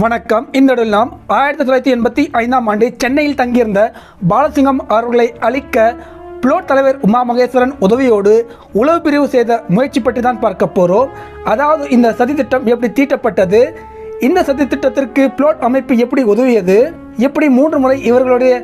வணக்கம். இந்த நாம் 1985ஆம் ஆண்டு சென்னையில் தங்கியிருந்த பாலசிங்கம் அவர்களை அழிக்க புளோட் தலைவர் உமா மகேஸ்வரன் உதவியோடு உளவு பிரிவு செய்த முயற்சி பற்றி தான் பார்க்க போகிறோம். அதாவது இந்த சதித்திட்டம் எப்படி தீட்டப்பட்டது, இந்த சதித்திட்டத்திற்கு புளோட் அமைப்பு எப்படி உதவியது, எப்படி 3 முறை இவர்களுடைய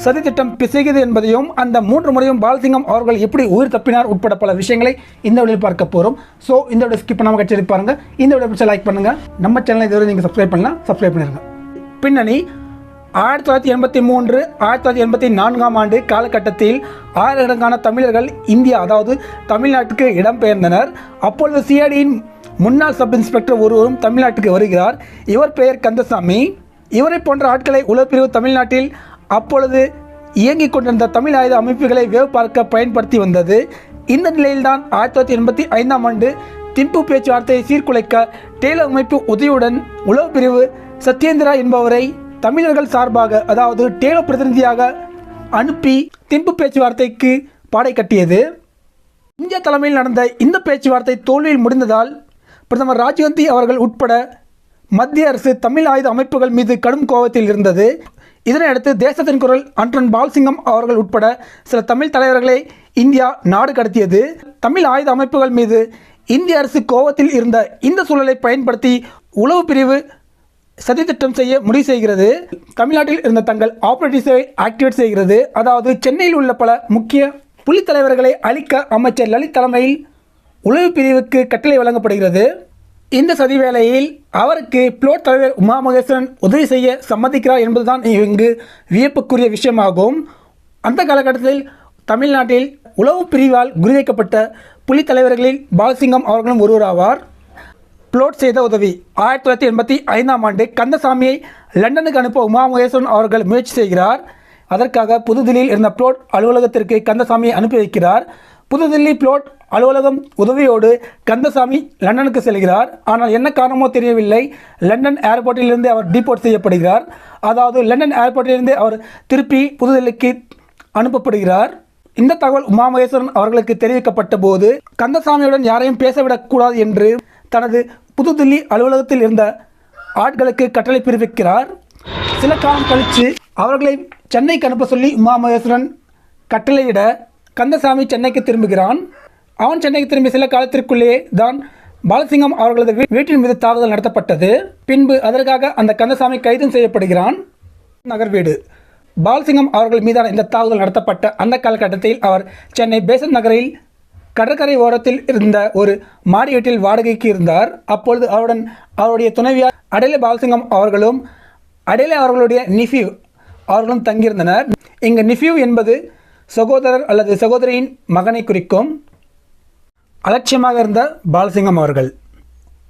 சதித்திட்டம் பிசைகிறது என்பதையும், அந்த 3 முறையும் பாலசிங்கம் அவர்கள் எப்படி உயிர் தப்பினார் உட்பட பல விஷயங்களை இந்த வீடியோவில் பார்க்க போகிறோம். ஸோ இந்த வீடியோ ஸ்கிப் பண்ணாமல் கட்சி பாருங்கள். இந்த வீடியோ பிடிச்சா லைக் பண்ணுங்கள். நம்ம சேனலை இதுவரை நீங்கள் சப்ஸ்கிரைப் பண்ணலாம், சப்ஸ்கிரைப் பண்ணிடுங்க. பின்னணி: 1983 1984ஆம் ஆண்டு காலகட்டத்தில் ஆயிரக்கணக்கான தமிழர்கள் இந்தியா அதாவது தமிழ்நாட்டுக்கு இடம்பெயர்ந்தனர். அப்பொழுது சிஐடியின் முன்னாள் சப் இன்ஸ்பெக்டர் ஒருவரும் தமிழ்நாட்டுக்கு வருகிறார். இவர் பெயர் கந்தசாமி. இவரை போன்ற ஆட்களை உளப்பிரிவு தமிழ்நாட்டில் அப்பொழுது இயங்கிக் கொண்டிருந்த தமிழ் ஆயுத அமைப்புகளை வேவு பார்க்க பயன்படுத்தி வந்தது. இந்த நிலையில்தான் 1985ஆம் ஆண்டு திம்பு பேச்சுவார்த்தையை சீர்குலைக்க டெய்லர் அமைப்பு உதவியுடன் உளவு பிரிவு சத்யேந்திரா என்பவரை தமிழர்கள் சார்பாக அதாவது டெய்லர் பிரதிநிதியாக அனுப்பி திம்பு பேச்சுவார்த்தைக்கு பாடை கட்டியது. இந்தியா தலைமையில் நடந்த இந்த பேச்சுவார்த்தை தோல்வியில் முடிந்ததால் பிரதமர் ராஜீவ்காந்தி அவர்கள் உட்பட மத்திய அரசு தமிழ் ஆயுத அமைப்புகள் மீது கடும் கோபத்தில் இருந்தது. இதனையடுத்து தேசத்தின் குரல் அன்றன் பாலசிங்கம் அவர்கள் உட்பட சில தமிழ் தலைவர்களை இந்தியா நாடு கடத்தியது. தமிழ் ஆயுத அமைப்புகள் மீது இந்திய அரசு கோபத்தில் இருந்த இந்த சூழலை பயன்படுத்தி உளவு பிரிவு சதித்திட்டம் செய்ய முடிவு செய்கிறது. தமிழ்நாட்டில் இருந்த தங்கள் ஆபரேட்டிவ்ஸை ஆக்டிவேட் செய்கிறது. அதாவது சென்னையில் உள்ள பல முக்கிய புலி தலைவர்களை அழிக்க அமைச்சர் லலித் தலைமையில் உளவு பிரிவுக்கு கட்டளை வழங்கப்படுகிறது. இந்த சதி வேளையில் அவருக்கு புளோட் தலைவர் உமா மகேஸ்வரன் உதவி செய்ய சம்மதிக்கிறார் என்பதுதான் இங்கு வியப்புக்குரிய விஷயமாகும். அந்த காலகட்டத்தில் தமிழ்நாட்டில் உளவு பிரிவால் குறிவைக்கப்பட்ட புலி தலைவர்களில் பாலசிங்கம் அவர்களும் ஒருவராவார். புளோட் செய்த உதவி: 1985ஆம் ஆண்டு கந்தசாமியை லண்டனுக்கு அனுப்ப உமா மகேஸ்வரன் அவர்கள் முயற்சி செய்கிறார். அதற்காக புதுதில்லியில் இருந்த புளோட் அலுவலகத்திற்கு கந்தசாமியை அனுப்பி வைக்கிறார். புதுதில்லி புளோட் அலுவலகம் உதவியோடு கந்தசாமி லண்டனுக்கு செல்கிறார். ஆனால் என்ன காரணமோ தெரியவில்லை, லண்டன் ஏர்போர்ட்டிலிருந்து அவர் டிபோர்ட் செய்யப்படுகிறார். அதாவது லண்டன் ஏர்போர்ட்டிலிருந்து அவர் திருப்பி புதுதில்லிக்கு அனுப்பப்படுகிறார். இந்த தகவல் உமா மகேஸ்வரன் அவர்களுக்கு தெரிவிக்கப்பட்ட போது கந்தசாமியுடன் யாரையும் பேசவிடக்கூடாது என்று தனது புதுதில்லி அலுவலகத்தில் இருந்த ஆட்களுக்கு கட்டளை பிறப்பிக்கிறார். சில காலம் கழித்து அவர்களை சென்னைக்கு அனுப்ப சொல்லி உமா மகேஸ்வரன் கட்டளையிட கந்தசாமி சென்னைக்கு திரும்புகிறான். அவன் சென்னைக்கு திரும்பி சில காலத்திற்குள்ளேயே தான் பாலசிங்கம் அவர்களது வீட்டின் மீது தாக்குதல் நடத்தப்பட்டது. பின்பு அதற்காக அந்த கந்தசாமி கைதும் செய்யப்படுகிறான். நகர் வீடு: பாலசிங்கம் அவர்கள் மீதான இந்த தாக்குதல் நடத்தப்பட்ட அந்த காலகட்டத்தில் அவர் சென்னை பேசன் நகரில் கடற்கரை ஓரத்தில் இருந்த ஒரு மாடி வீட்டில் வாடகைக்கு இருந்தார். அப்பொழுது அவருடைய துணைவியார் அடேலே பாலசிங்கம் அவர்களும் அடேலே அவர்களுடைய நிஃப்யூ அவர்களும் தங்கியிருந்தனர். இங்கு நிஃப்யூ என்பது சகோதரர் அல்லது சகோதரியின் மகனை குறிக்கும். அலட்சியமாக இருந்த பாலசிங்கம் அவர்கள்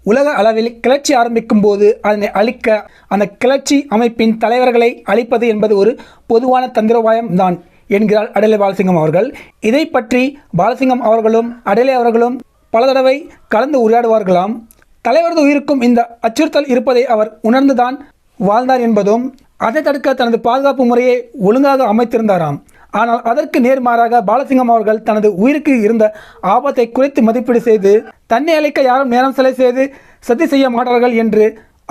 உலக அளவில் கிளர்ச்சி ஆரம்பிக்கும் போது அதனை அழிக்க அந்த கிளர்ச்சி அமைப்பின் தலைவர்களை அழிப்பது என்பது ஒரு பொதுவான தந்திரோபாயம் தான் என்கிறார் அடேலே பாலசிங்கம் அவர்கள். இதை பற்றி பாலசிங்கம் அவர்களும் அடேலே அவர்களும் பல தடவை கலந்து உரையாடுவார்களாம். தலைவரது உயிருக்கும் இந்த அச்சுறுத்தல் இருப்பதை அவர் உணர்ந்துதான் வாழ்ந்தார் என்பதும், அதை தடுக்க தனது பாதுகாப்பு முறையை ஒழுங்காக அமைத்திருந்தாராம். ஆனால் அதற்கு நேர்மாறாக பாலசிங்கம் அவர்கள் தனது உயிருக்கு இருந்த ஆபத்தை குறைத்து மதிப்பீடு செய்து தன்னை அழைக்க யாரும் நேரம் செலவு செய்து சதி செய்ய மாட்டார்கள் என்று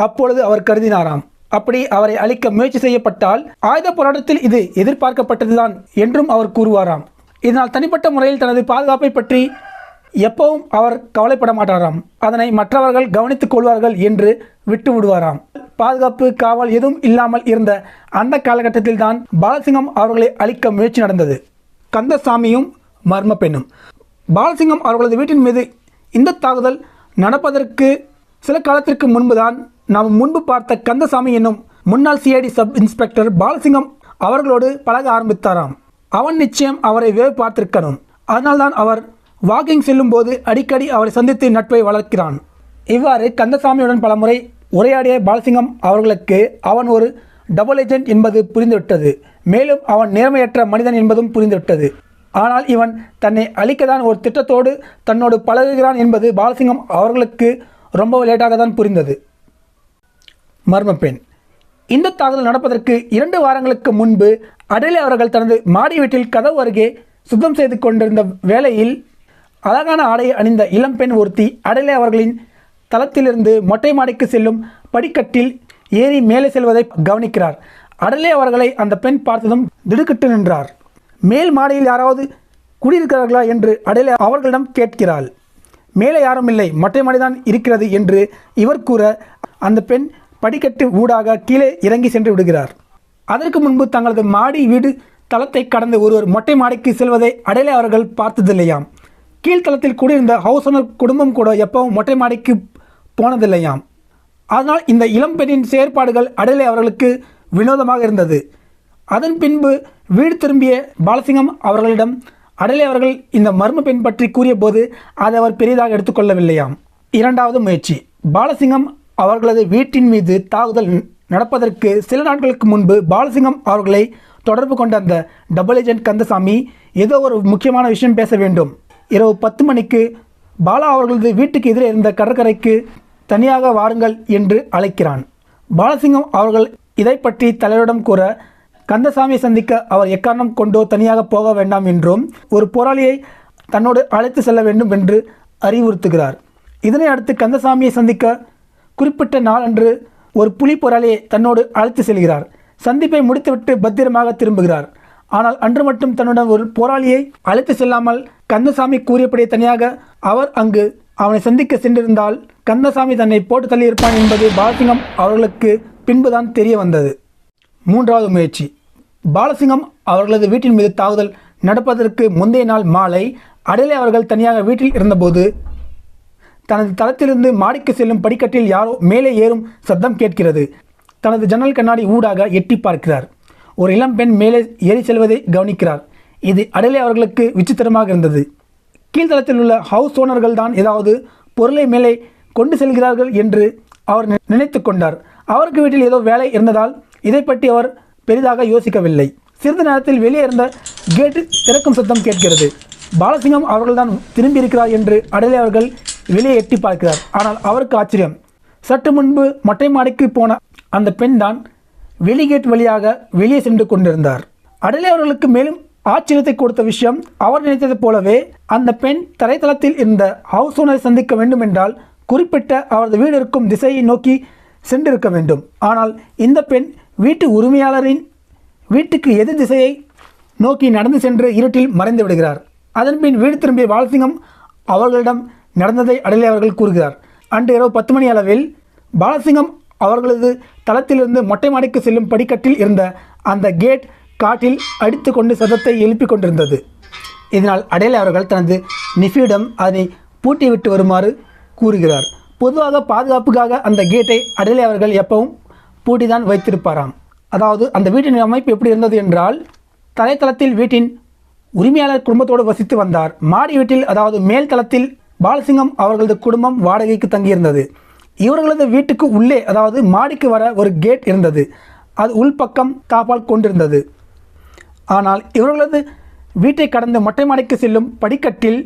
அப்பொழுது அவர் கருதினாராம். அப்படி அவரை அழிக்க முயற்சி செய்யப்பட்டால் ஆயுத போராட்டத்தில் இது எதிர்பார்க்கப்பட்டதுதான் என்றும் அவர் கூறுவாராம். இதனால் தனிப்பட்ட முறையில் தனது பாதுகாப்பை பற்றி எப்பவும் அவர் கவலைப்பட மாட்டாராம். அதனை மற்றவர்கள் கவனித்துக் கொள்வார்கள் என்று விட்டு விடுவாராம். பாதுகாப்பு காவல் எதுவும் இல்லாமல் இருந்த அந்த காலகட்டத்தில் தான் பாலசிங்கம் அவர்களை அழிக்க முயற்சி நடந்தது. கந்தசாமியும் மர்ம பெண்ணும்: பாலசிங்கம் அவர்களது வீட்டின் மீது இந்த தாக்குதல் நடப்பதற்கு சில காலத்திற்கு முன்புதான் நாம் முன்பு பார்த்த கந்தசாமி என்னும் முன்னாள் சிஐடி சப் இன்ஸ்பெக்டர் பாலசிங்கம் அவர்களோடு பழக ஆரம்பித்தாராம். அவன் நிச்சயம் அவரை வேவு பார்த்திருக்கணும். அதனால்தான் அவர் வாக்கிங் செல்லும் போது அடிக்கடி அவரை சந்தித்து நட்பை வளர்க்கிறான். இவ்வாறு கந்தசாமியுடன் பல முறை உரையாடிய பாலசிங்கம் அவர்களுக்கு அவன் ஒரு டபுள் ஏஜென்ட் என்பது புரிந்துவிட்டது. மேலும் அவன் நேர்மையற்ற மனிதன் என்பதும் புரிந்துவிட்டது. ஆனால் இவன் தன்னை அழிக்கத்தான் ஒரு திட்டத்தோடு தன்னோடு பழகுகிறான் என்பது பாலசிங்கம் அவர்களுக்கு ரொம்ப லேட்டாக தான் புரிந்தது. மர்ம பெண்: இந்த தாக்குதல் நடப்பதற்கு 2 வாரங்களுக்கு முன்பு அடேலே அவர்கள் தனது மாடி வீட்டில் கதவு அருகே சுத்தம் செய்து கொண்டிருந்த வேளையில் அழகான ஆடையை அணிந்த இளம்பெண் ஒருத்தி அடேலே அவர்களின் தளத்திலிருந்து மொட்டை மாடிக்கு செல்லும் படிக்கட்டில் ஏறி மேலே செல்வதை கவனிக்கிறார். அடலே அவர்களை அந்த பெண் பார்த்ததும் திடுக்கிட்டு நின்றார். மேல் மாடியில் யாராவது குடியிருக்கிறார்களா என்று அடலே அவர்களிடம் கேட்கிறாள். மேலே யாரும் இல்லை, மொட்டை மாடிதான் இருக்கிறது என்று இவர் கூற அந்த பெண் படிக்கட்டு ஊடாக கீழே இறங்கி சென்று விடுகிறார். அதற்கு முன்பு தங்களது மாடி வீடு தளத்தை கடந்து ஒருவர் மொட்டை மாடிக்கு செல்வதை அடலே அவர்கள் பார்த்ததில்லையாம். கீழ்த்தளத்தில் குடியிருந்த ஹவுஸ் ஓனர் குடும்பம் கூட எப்பவும் மொட்டை மாடிக்கு போனதில்லையாம். அதனால் இந்த இளம்பெண்ணின் செயற்பாடுகள் அடலே அவர்களுக்கு வினோதமாக இருந்தது. அதன் பின்பு வீடு திரும்பிய பாலசிங்கம் அவர்களிடம் அடலே அவர்கள் இந்த மர்ம பெண் பற்றி கூறிய போது அதை அவர் பெரிதாக எடுத்துக்கொள்ளவில்லையாம். இரண்டாவது முயற்சி. பாலசிங்கம் அவர்களது வீட்டின் மீது தாக்குதல் நடப்பதற்கு சில நாட்களுக்கு முன்பு பாலசிங்கம் அவர்களை தொடர்பு கொண்ட அந்த டபுள் ஏஜென்ட் கந்தசாமி ஏதோ ஒரு முக்கியமான விஷயம் பேச வேண்டும். இரவு 10 மணிக்கு பாலா அவர்களது வீட்டுக்கு எதிரே இருந்த கடற்கரைக்கு தனியாக வாருங்கள் என்று அழைக்கிறான். பாலசிங்கம் அவர்கள் இதை பற்றி தலைவரிடம் கூற கந்தசாமியை சந்திக்க அவர் எக்காரணம் கொண்டோ தனியாக போக வேண்டாம் என்றும் ஒரு போராளியை தன்னோடு அழைத்து செல்ல வேண்டும் என்று அறிவுறுத்துகிறார். இதனை அடுத்து கந்தசாமியை சந்திக்க குறிப்பிட்ட நாளன்று ஒரு புலி போராளியை தன்னோடு அழைத்து செல்கிறார். சந்திப்பை முடித்துவிட்டு பத்திரமாக திரும்புகிறார். ஆனால் அன்று மட்டும் தன்னுடன் ஒரு போராளியை அழைத்து செல்லாமல் கந்தசாமி கூறியபடி தனியாக அவர் அங்கு அவனை சந்திக்க சென்றிருந்தால் கந்தசாமி தன்னை போட்டு தள்ளியிருப்பான் என்பது பாலசிங்கம் அவர்களுக்கு பின்புதான் தெரிய வந்தது. மூன்றாவது முயற்சி. பாலசிங்கம் அவர்களது வீட்டின் மீது தாக்குதல் நடப்பதற்கு முந்தைய நாள் மாலை அடலே அவர்கள் தனியாக வீட்டில் இருந்தபோது தனது தளத்திலிருந்து மாடிக்கு செல்லும் படிக்கட்டில் யாரோ மேலே ஏறும் சத்தம் கேட்கிறது. தனது ஜன்னல் கண்ணாடி ஊடாக எட்டி பார்க்கிறார். ஒரு இளம் பெண் மேலே ஏறி செல்வதை கவனிக்கிறார். இது அடலே அவர்களுக்கு விசித்திரமாக இருந்தது. கீழ்த்தளத்தில் உள்ள ஹவுஸ் ஓனர்கள் தான் ஏதாவது பொருளை மேலே கொண்டு செல்கிறார்கள் என்று அவர் நினைத்து கொண்டார். அவருக்கு வீட்டில் ஏதோ வேலை இருந்ததால் இதை பற்றி அவர் பெரிதாக யோசிக்கவில்லை. சிறிது நேரத்தில் வெளியே இருந்த கேட்டு திறக்கும் சத்தம் கேட்கிறது. பாலசிங்கம் அவர்கள்தான் திரும்பியிருக்கிறார் என்று அடலே அவர்கள் வெளியே எட்டி பார்க்கிறார். ஆனால் அவருக்கு ஆச்சரியம். சற்று முன்பு மொட்டை மாடிக்கு போன அந்த பெண் தான் வெளிகேட் வழியாக வெளியே சென்று கொண்டிருந்தார். அடலே அவர்களுக்கு மேலும் ஆச்சரியத்தை கொடுத்த விஷயம், அவர் நினைத்தது போலவே அந்த பெண் தரைத்தளத்தில் இருந்த ஹவுஸ் ஓனரை சந்திக்க வேண்டும் என்றால் குறிப்பிட்ட அவரது வீடு இருக்கும் திசையை நோக்கி சென்றிருக்க வேண்டும். ஆனால் இந்த பெண் வீட்டு உரிமையாளரின் வீட்டுக்கு எதிர் திசையை நோக்கி நடந்து சென்று இருட்டில் மறைந்து விடுகிறார். அதன்பின் வீடு திரும்பிய பாலசிங்கம் அவர்களிடம் நடந்ததை அடலே அவர்கள் கூறுகிறார். அன்று இரவு 10 மணி அளவில் பாலசிங்கம் அவர்களது தளத்திலிருந்து மொட்டை மாடிக்கு செல்லும் படிக்கட்டில் இருந்த அந்த கேட் காட்டில் அடித்து கொண்டு சத்தத்தை எழுப்பிக் கொண்டிருந்தது. இதனால் அடலே அவர்கள் தனது நிஃபியிடம் அதனை பூட்டிவிட்டு வருமாறு கூறுகிறார். பொதுவாக பாதுகாப்புக்காக அந்த கேட்டை அடலே அவர்கள் எப்பவும் பூட்டிதான் வைத்திருப்பாராம். அதாவது அந்த வீட்டின் அமைப்பு எப்படி இருந்தது என்றால், தரைத்தளத்தில் வீட்டின் உரிமையாளர் குடும்பத்தோடு வசித்து வந்தார். மாடி வீட்டில் அதாவது மேல் தளத்தில் பாலசிங்கம் அவர்களது குடும்பம் வாடகைக்கு தங்கியிருந்தது. இவர்களது வீட்டுக்கு உள்ளே அதாவது மாடிக்கு வர ஒரு கேட் இருந்தது. அது உள்பக்கம் தாப்பால் கொண்டிருந்தது. ஆனால் இவர்களது வீட்டை கடந்து மொட்டை மாடிக்கு செல்லும் படிக்கட்டில்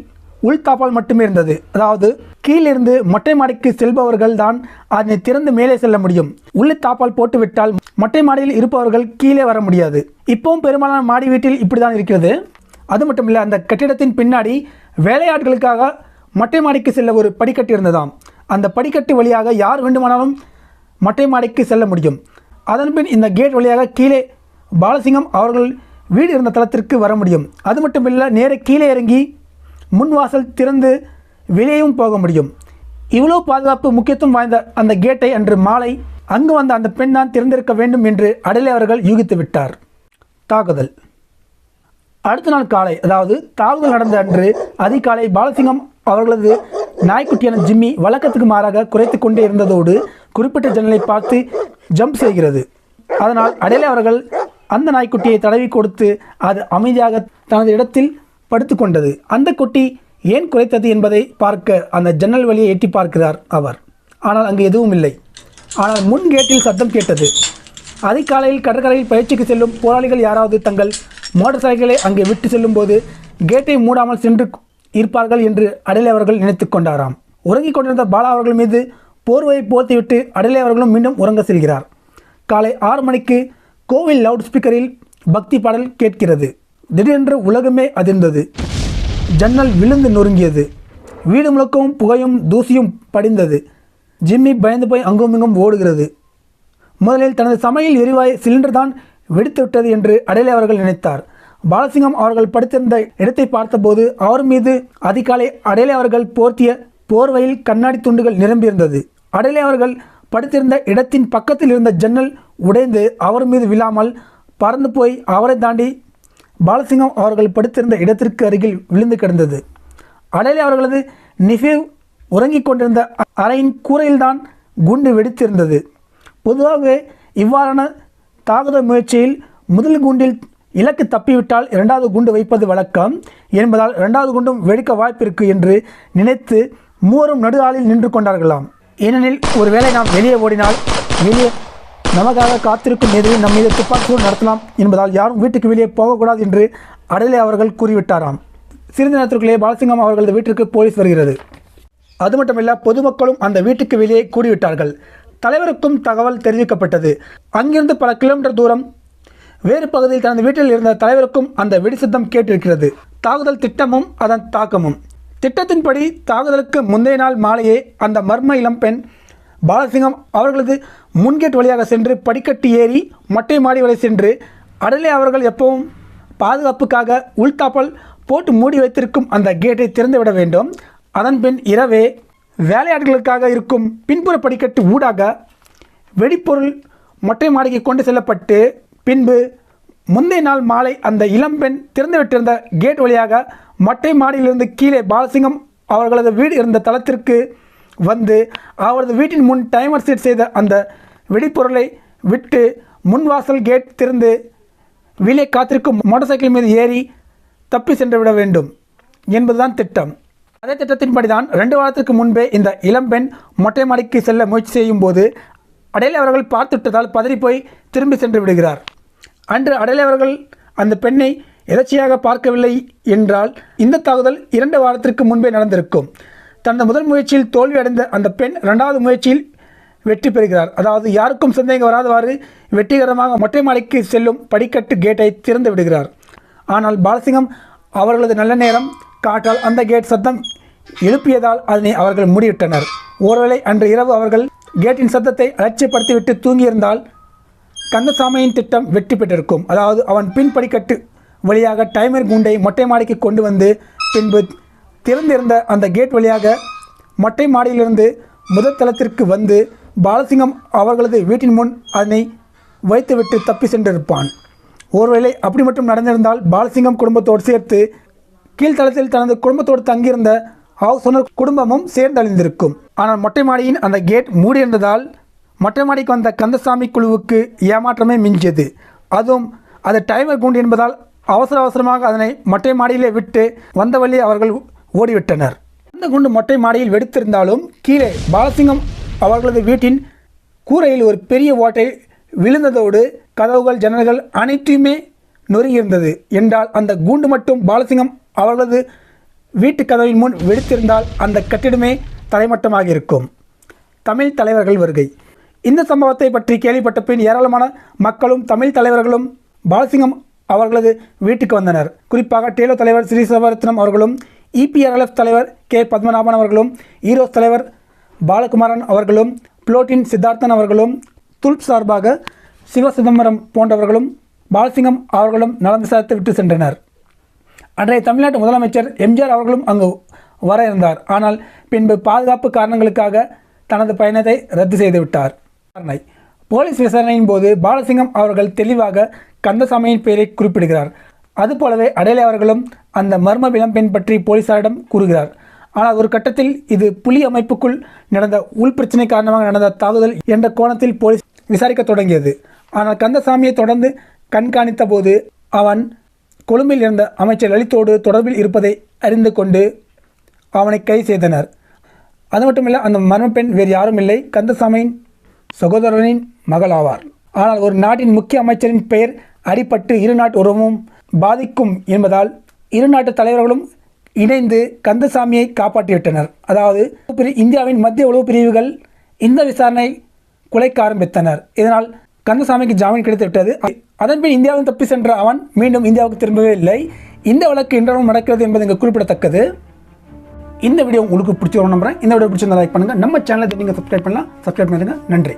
உள்தாப்பால் மட்டுமே இருந்தது. அதாவது கீழிருந்து மொட்டை மாடிக்கு செல்பவர்கள் தான் அதனை திறந்து மேலே செல்ல முடியும். உள்ளே தாப்பால் போட்டுவிட்டால் மொட்டை மாடியில் இருப்பவர்கள் கீழே வர முடியாது. இப்பவும் பெரும்பாலான மாடி வீட்டில் இப்படி தான் இருக்கிறது. அது மட்டும் இல்லை, அந்த கட்டிடத்தின் பின்னாடி வேலையாட்களுக்காக மொட்டை மாடிக்கு செல்ல ஒரு படிக்கட்டு இருந்ததாம். அந்த படிக்கட்டு வழியாக யார் வேண்டுமானாலும் மொட்டை மாடிக்கு செல்ல முடியும். அதன்பின் இந்த கேட் வழியாக கீழே பாலசிங்கம் அவர்கள் வீடு இருந்த தளத்திற்கு வர முடியும். அது மட்டும் இல்லை, நேரே கீழே இறங்கி முன்வாசல் திறந்து வெளியேயும் போக முடியும். இவ்வளோ பாதுகாப்பு முக்கியத்துவம் வாய்ந்த அந்த கேட்டை அன்று மாலை அங்கு வந்த அந்த பெண் தான் திறந்திருக்க வேண்டும் என்று அடலே அவர்கள் யூகித்து விட்டார். தாக்குதல். அடுத்த நாள் காலை அதாவது தாக்குதல் நடந்த அன்று அதிகாலை பாலசிங்கம் அவர்களது நாய்க்குட்டியான ஜிம்மி வழக்கத்துக்கு மாறாக குறைத்து கொண்டே இருந்ததோடு குறிப்பிட்ட ஜன்னலை பார்த்து ஜம்ப் செய்கிறது. அதனால் அடலே அவர்கள் அந்த நாய்க்குட்டியை தடவி கொடுத்து அது அமைதியாக தனது இடத்தில் படுத்து கொண்டது. அந்த குட்டி ஏன் குறைத்தது என்பதை பார்க்க அந்த ஜன்னல் வழியை எட்டி பார்க்கிறார் அவர். ஆனால் அங்கு எதுவும் இல்லை. ஆனால் முன் கேட்டில் சத்தம் கேட்டது. அதிகாலையில் கடற்கரையில் பயிற்சிக்கு செல்லும் போராளிகள் யாராவது தங்கள் மோட்டார் சைக்கிளை அங்கே விட்டு செல்லும் போது கேட்டை மூடாமல் சென்று இருப்பார்கள் என்று அடலே அவர்கள் நினைத்து கொண்டாராம். உறங்கிக் கொண்டிருந்த பாலா அவர்கள் மீது போர்வையை போர்த்திவிட்டு அடலே அவர்களும் மீண்டும் உறங்க செல்கிறார். காலை 6 மணிக்கு கோவில் லவுட் ஸ்பீக்கரில் பக்தி பாடல் கேட்கிறது. திடீரென்று உலகமே அதிர்ந்தது. ஜன்னல் விழுந்து நொறுங்கியது. வீடு முழுக்கவும் புகையும் தூசியும் படிந்தது. ஜிம்மி பயந்து போய் அங்குமிங்கும் ஓடுகிறது. முதலில் தனது சமையல் எரிவாயு சிலிண்டர் தான் வெடித்துவிட்டது என்று அடேலே அவர்கள் நினைத்தார். பாலசிங்கம் அவர்கள் படுத்திருந்த இடத்தை பார்த்தபோது அவர் மீது அதிகாலை அடேலே அவர்கள் போர்த்திய போர்வையில் கண்ணாடி துண்டுகள் நிரம்பியிருந்தது. அடேலே அவர்கள் படுத்திருந்த இடத்தின் பக்கத்தில் இருந்த ஜன்னல் உடைந்து அவர் மீது விழாமல் பறந்து போய் அவரை தாண்டி பாலசிங்கம் அவர்கள் படுத்திருந்த இடத்திற்கு அருகில் விழுந்து கிடந்தது. அடேலே அவர்களது நிஃபேவ் உறங்கிக் கொண்டிருந்த அறையின் கூரையில்தான் குண்டு வெடித்திருந்தது. பொதுவாகவே இவ்வாறான தாக்குதல் முயற்சியில் முதல் குண்டில் இலக்கு தப்பிவிட்டால் இரண்டாவது குண்டு வைப்பது வழக்கம் என்பதால் இரண்டாவது குண்டும் வெடிக்க வாய்ப்பிருக்கு என்று நினைத்து மூவரும் நடுஆளில் நின்று கொண்டார்களாம். ஏனெனில் ஒருவேளை நாம் வெளியே ஓடினால் வெளியே நமக்காக காத்திருக்கும் எதிரில் நம் மீது துப்பாக்கிச்சூடு நடத்தலாம் என்பதால் யாரும் வீட்டுக்கு வெளியே போகக்கூடாது என்று அடேலே அவர்கள் கூறிவிட்டாராம். சிறிது நேரத்திற்குள்ளே பாலசிங்கம் அவர்களது வீட்டிற்கு போலீஸ் வருகிறது. அது மட்டுமல்ல, பொதுமக்களும் அந்த வீட்டுக்கு வெளியே கூடிவிட்டார்கள். தலைவருக்கும் தகவல் தெரிவிக்கப்பட்டது. அங்கிருந்து பல கிலோமீட்டர் தூரம் வேறு பகுதியில் தனது வீட்டில் இருந்த தலைவருக்கும் அந்த வெடி சத்தம் கேட்டிருக்கிறது. தாக்குதல் திட்டமும் அதன் தாக்கமும். திட்டத்தின்படி தாக்குதலுக்கு முந்தைய நாள் மாலையே அந்த மர்ம இளம்பெண் பாலசிங்கம் அவர்களது முன்கேட் வழியாக சென்று படிக்கட்டு ஏறி மொட்டை மாடி வரை சென்று அடேலே அவர்கள் எப்பவும் பாதுகாப்புக்காக உள்தாப்பல் போட்டு மூடி வைத்திருக்கும் அந்த கேட்டை திறந்துவிட வேண்டும். அதன் பின் இரவே வேலையாட்களுக்காக இருக்கும் பின்புற படிக்கட்டு ஊடாக வெடிப்பொருள் மொட்டை மாடிக்கு கொண்டு செல்லப்பட்டு பின்பு முந்தைய நாள் மாலை அந்த இளம்பெண் திறந்துவிட்டிருந்த கேட் வழியாக மொட்டை மாடியிலிருந்து கீழே பாலசிங்கம் அவர்களது வீடு இருந்த தளத்திற்கு வந்து அவரது வீட்டின் முன் டைமர் செட் செய்த அந்த வெடிப்பொருளை விட்டு முன்வாசல் கேட் திறந்து வெளியே காத்திருக்கும் மோட்டார் சைக்கிள் மீது ஏறி தப்பி சென்று விட வேண்டும் என்பதுதான் திட்டம். அதே திட்டத்தின்படிதான் 2 வாரத்திற்கு முன்பே இந்த இளம்பெண் மொட்டை மாடிக்கு செல்ல முயற்சி செய்யும் போது அடேலே அவர்கள் பார்த்துவிட்டதால் பதறிப்போய் திரும்பி சென்று விடுகிறார். அன்று அடேலே அவர்கள் அந்த பெண்ணை எதர்ச்சியாக பார்க்கவில்லை என்றால் இந்த தாக்குதல் 2 வாரத்திற்கு முன்பே நடந்திருக்கும். தனது முதல் முயற்சியில் தோல்வி அடைந்த அந்த பெண் 2வது முயற்சியில் வெற்றி பெறுகிறார். அதாவது யாருக்கும் சந்தேகம் வராதவாறு வெற்றிகரமாக மொட்டை மாடிக்கு செல்லும் படிக்கட்டு கேட்டை திறந்து விடுகிறார். ஆனால் பாலசிங்கம் அவர்களது நல்ல நேரம் காட்டால் அந்த கேட் சத்தம் எழுப்பியதால் அதனை அவர்கள் மூடிவிட்டனர். ஒருவேளை அன்று இரவு அவர்கள் கேட்டின் சத்தத்தை அலட்சியப்படுத்திவிட்டு தூங்கியிருந்தால் கந்தசாமியின் திட்டம் வெற்றி பெற்றிருக்கும். அதாவது அவன் பின் படிக்கட்டு வழியாக டைமர் குண்டை மொட்டை மாடிக்கு கொண்டு வந்து பின்பு திறந்திருந்த அந்த கேட் வழியாக மொட்டை மாடியிலிருந்து முதல் தளத்திற்கு வந்து பாலசிங்கம் அவர்களது வீட்டின் முன் அதனை வைத்துவிட்டு தப்பி சென்றிருப்பான். ஒருவேளை அப்படி மட்டும் நடந்திருந்தால் பாலசிங்கம் குடும்பத்தோடு சேர்த்து கீழ்த்தளத்தில் தனது குடும்பத்தோடு தங்கியிருந்த ஹவுஸ் ஓனர் குடும்பமும் சேர்ந்து அழிந்திருக்கும். ஆனால் மொட்டை மாடியின் அந்த கேட் மூடியிருந்ததால் மொட்டை மாடிக்கு வந்த கந்தசாமி குழுவுக்கு ஏமாற்றமே மிஞ்சியது. அதுவும் அது டைமர் குண்டு என்பதால் அவசரமாக அதனை மொட்டை மாடியிலே விட்டு வந்த வழி அவர்கள் ஓடிவிட்டனர். அந்த குண்டு மொட்டை மாடியில் வெடித்திருந்தாலும் கீழே பாலசிங்கம் அவர்களது வீட்டின் கூரையில் ஒரு பெரிய ஓட்டை விழுந்ததோடு கதவுகள் ஜன்னல்கள் அனைத்துமே நொறுங்கியிருந்தது என்றால் அந்த குண்டு மட்டும் பாலசிங்கம் அவர்களது வீட்டு கதவின் முன் வெடித்திருந்தால் அந்த கட்டிடமே தரைமட்டமாக இருக்கும். தமிழ் தலைவர்கள் வருகை. இந்த சம்பவத்தை பற்றி கேள்விப்பட்ட பின் ஏராளமான மக்களும் தமிழ் தலைவர்களும் பாலசிங்கம் அவர்களது வீட்டுக்கு வந்தனர். குறிப்பாக டேலோ தலைவர் ஸ்ரீ சிவரத்னம் அவர்களும், இபிஆர்எல்எஃப் தலைவர் கே பத்மநாபன் அவர்களும், ஈரோஸ் தலைவர் பாலகுமாரன் அவர்களும், புளோட்டின் சித்தார்த்தன் அவர்களும், துல்ப் சார்பாக சிவ சிதம்பரம் போன்றவர்களும் பாலசிங்கம் அவர்களும் நலம் விசாரித்து விட்டு சென்றனர். அன்றைய தமிழ்நாட்டு முதலமைச்சர் எம்ஜிஆர் அவர்களும் அங்கு வர இருந்தார். ஆனால் பின்பு பாதுகாப்பு காரணங்களுக்காக தனது பயணத்தை ரத்து செய்துவிட்டார். போலீஸ் விசாரணையின் போது பாலசிங்கம் அவர்கள் தெளிவாக கந்தசாமியின் பெயரை குறிப்பிடுகிறார். அதுபோலவே அடேலே அவர்களும் அந்த மர்ம இளம்பெண் பற்றி போலீசாரிடம் கூறுகிறார். ஆனால் ஒரு கட்டத்தில் இது புலி அமைப்புக்குள் நடந்த உள் பிரச்சனை காரணமாக நடந்த தாக்குதல் என்ற கோணத்தில் போலீஸ் விசாரிக்க தொடங்கியது. ஆனால் கந்தசாமியை தொடர்ந்து கண்காணித்த போது அவன் கொழும்பில் இருந்த அமைச்சர் லலித்தோடு தொடர்பில் இருப்பதை அறிந்து கொண்டு அவனை கைது செய்தனர். அது மட்டுமில்லை, அந்த மர்மப்பெண் வேறு யாரும் இல்லை, கந்தசாமியின் சகோதரனின் மகள் ஆவார். ஆனால் ஒரு நாட்டின் முக்கிய அமைச்சரின் பெயர் அடிபட்டு இரு நாட்டு உறவும் பாதிக்கும் என்பதால் இரு நாட்டு தலைவர்களும் இணைந்து கந்தசாமியை காப்பாற்றிவிட்டனர். அதாவது இந்தியாவின் மத்திய உளவு பிரிவுகள் இந்த விசாரணை குலைக்க ஆரம்பித்தனர். இதனால் கந்தசாமிக்கு ஜாமீன் கிடைத்துவிட்டது. அதன்பின் இந்தியாவில் தப்பி சென்ற அவன் மீண்டும் இந்தியாவுக்கு திரும்பவே இல்லை. இந்த வழக்கு இன்றும் நடக்கிறது என்பது இங்கே குறிப்பிடத்தக்கது. இந்த வீடியோ உங்களுக்கு பிடிச்சிருக்கும் நம்புறேன். இந்த வீடியோ பிடிச்சிருந்தா லைக் பண்ணுங்கள். நம்ம சேனலை நீங்கள் சப்ஸ்கிரைப் பண்ணலாம். சப்ஸ்கிரைப் பண்ணுங்கள். நன்றி.